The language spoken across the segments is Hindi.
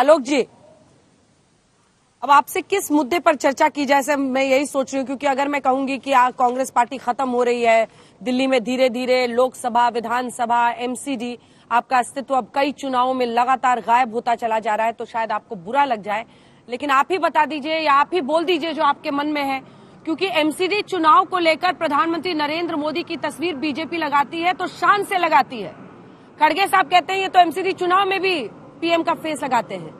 आलोक जी, अब आपसे किस मुद्दे पर चर्चा की जाए, ऐसे मैं यही सोच रही हूँ, क्योंकि अगर मैं कहूंगी कि कांग्रेस पार्टी खत्म हो रही है दिल्ली में, धीरे धीरे लोकसभा, विधानसभा, एमसीडी, आपका अस्तित्व अब कई चुनावों में लगातार गायब होता चला जा रहा है, तो शायद आपको बुरा लग जाए, लेकिन आप ही बता दीजिए या आप ही बोल दीजिए जो आपके मन में है, क्योंकि एमसीडी चुनाव को लेकर प्रधानमंत्री नरेंद्र मोदी की तस्वीर बीजेपी लगाती है तो शान से लगाती है। खड़गे साहब कहते हैं ये तो एमसीडी चुनाव में भी पीएम का फेस लगाते हैं।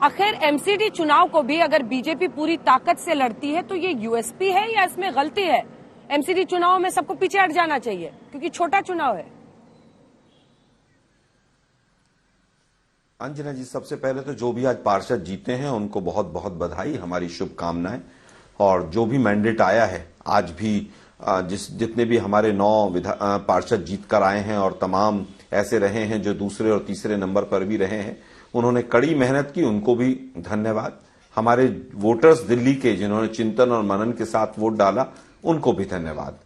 आखिर एमसीडी चुनाव को भी अगर बीजेपी पूरी ताकत से लड़ती है तो ये यूएसपी है या इसमें गलती है? एमसीडी चुनाव में सबको पीछे हट जाना चाहिए क्योंकि छोटा चुनाव है। अंजना जी, सबसे पहले तो जो भी आज पार्षद जीते हैं उनको बहुत बहुत बधाई, हमारी शुभकामनाएं। और जो भी मैंडेट आया है, आज भी जितने भी हमारे 9 पार्षद जीत कर आए हैं और तमाम ऐसे रहे हैं जो दूसरे और तीसरे नंबर पर भी रहे हैं, उन्होंने कड़ी मेहनत की, उनको भी धन्यवाद। हमारे वोटर्स दिल्ली के जिन्होंने चिंतन और मनन के साथ वोट डाला, उनको भी धन्यवाद।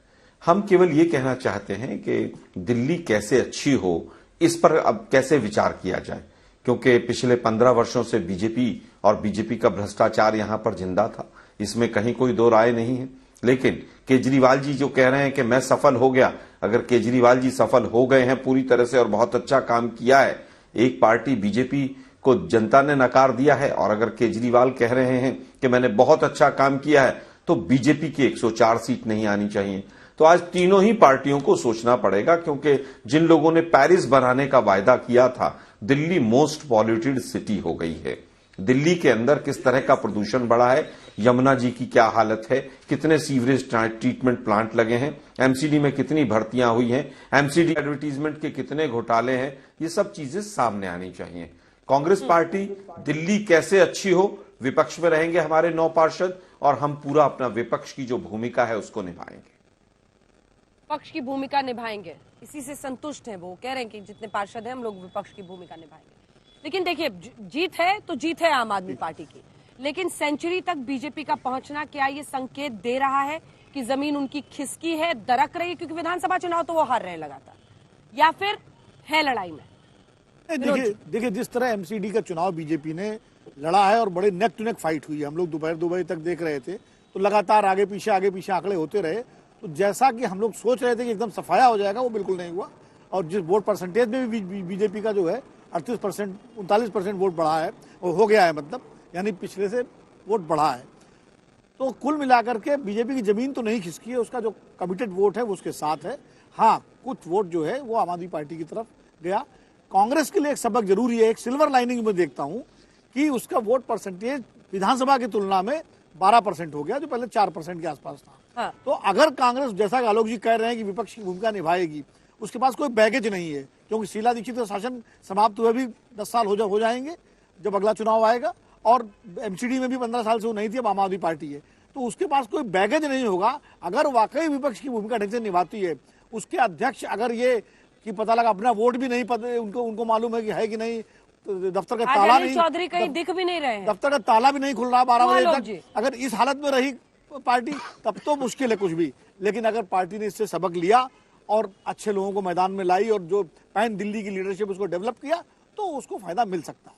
हम केवल ये कहना चाहते हैं कि दिल्ली कैसे अच्छी हो, इस पर अब कैसे विचार किया जाए, क्योंकि पिछले 15 वर्षों से बीजेपी और बीजेपी का भ्रष्टाचार यहां पर जिंदा था, इसमें कहीं कोई दो राय नहीं है। लेकिन केजरीवाल जी जो कह रहे हैं कि मैं सफल हो गया, अगर केजरीवाल जी सफल हो गए हैं पूरी तरह से और बहुत अच्छा काम किया है, एक पार्टी बीजेपी को जनता ने नकार दिया है, और अगर केजरीवाल कह रहे हैं कि मैंने बहुत अच्छा काम किया है, तो बीजेपी की 104 सीट नहीं आनी चाहिए। तो आज तीनों ही पार्टियों को सोचना पड़ेगा, क्योंकि जिन लोगों ने पेरिस बनाने का वायदा किया था, दिल्ली मोस्ट पॉल्यूटेड सिटी हो गई है। दिल्ली के अंदर किस तरह का प्रदूषण बढ़ा है, यमुना जी की क्या हालत है, कितने सीवरेज ट्रीटमेंट प्लांट लगे हैं, एमसीडी में कितनी भर्तियां हुई हैं, एमसीडी एडवर्टीजमेंट के कितने घोटाले हैं, ये सब चीजें सामने आनी चाहिए। कांग्रेस पार्टी दिल्ली कैसे अच्छी हो, विपक्ष में रहेंगे हमारे 9 पार्षद, और हम पूरा अपना विपक्ष की जो भूमिका है उसको निभाएंगे। विपक्ष की भूमिका निभाएंगे, इसी से संतुष्ट हैं वो, कह रहे हैं कि जितने पार्षद हैं हम लोग विपक्ष की भूमिका निभाएंगे। लेकिन देखिए, जीत है तो जीत है आम आदमी पार्टी की, लेकिन सेंचुरी तक बीजेपी का पहुंचना क्या ये संकेत दे रहा है कि जमीन उनकी खिसकी है, दरक रही है, क्योंकि विधानसभा चुनाव तो वो हार रहे लगातार, या फिर है लड़ाई में? देखिए जिस तरह एमसीडी का चुनाव बीजेपी ने लड़ा है और बड़े नेक टू नेक फाइट हुई है, हम लोग दोपहर 2 बजे तक देख रहे थे, तो लगातार आगे पीछे आंकड़े होते रहे। तो जैसा कि हम लोग सोच रहे थे कि एकदम सफाया हो जाएगा, वो बिल्कुल नहीं हुआ। और जिस वोट परसेंटेज में भी बीजेपी का जो है 38%, 39% वोट बढ़ा है, वो हो गया है, मतलब यानी पिछले से वोट बढ़ा है। तो कुल मिलाकर के बीजेपी की जमीन तो नहीं खिसकी है, उसका जो कमिटेड वोट है वो उसके साथ है। हाँ, कुछ वोट जो है वो आम आदमी पार्टी की तरफ गया। कांग्रेस के लिए एक सबक जरूरी है, एक सिल्वर लाइनिंग में देखता हूं कि उसका वोट परसेंटेज विधानसभा की तुलना में 12% हो गया, जो पहले 4% के आसपास था। हाँ। तो अगर कांग्रेस, जैसा कि आलोक जी कह रहे हैं कि विपक्ष की भूमिका निभाएगी, उसके पास कोई बैगेज नहीं है, क्योंकि शीला दीक्षित का शासन समाप्त हुए भी 10 साल हो जाएंगे जब अगला चुनाव आएगा, और एमसीडी में भी 15 साल से वो नहीं थी, अब आम आदमी पार्टी है। तो उसके पास कोई बैगेज नहीं होगा। अगर वाकई विपक्ष की भूमिका ढंग से निभाती है, उसके अध्यक्ष अगर ये कि पता लगा अपना वोट भी नहीं पता, उनको मालूम है कि है कि नहीं, तो दफ्तर का ताला नहीं, चौधरी कहीं दिख भी नहीं रहे हैं, दफ्तर का ताला भी नहीं खुल रहा 12 बजे तक, अगर इस हालत में रही पार्टी तब तो मुश्किल है कुछ भी। लेकिन अगर पार्टी ने इससे सबक लिया और अच्छे लोगों को मैदान में लाई और जो पैन दिल्ली की लीडरशिप उसको डेवलप किया, तो उसको फायदा मिल सकता है।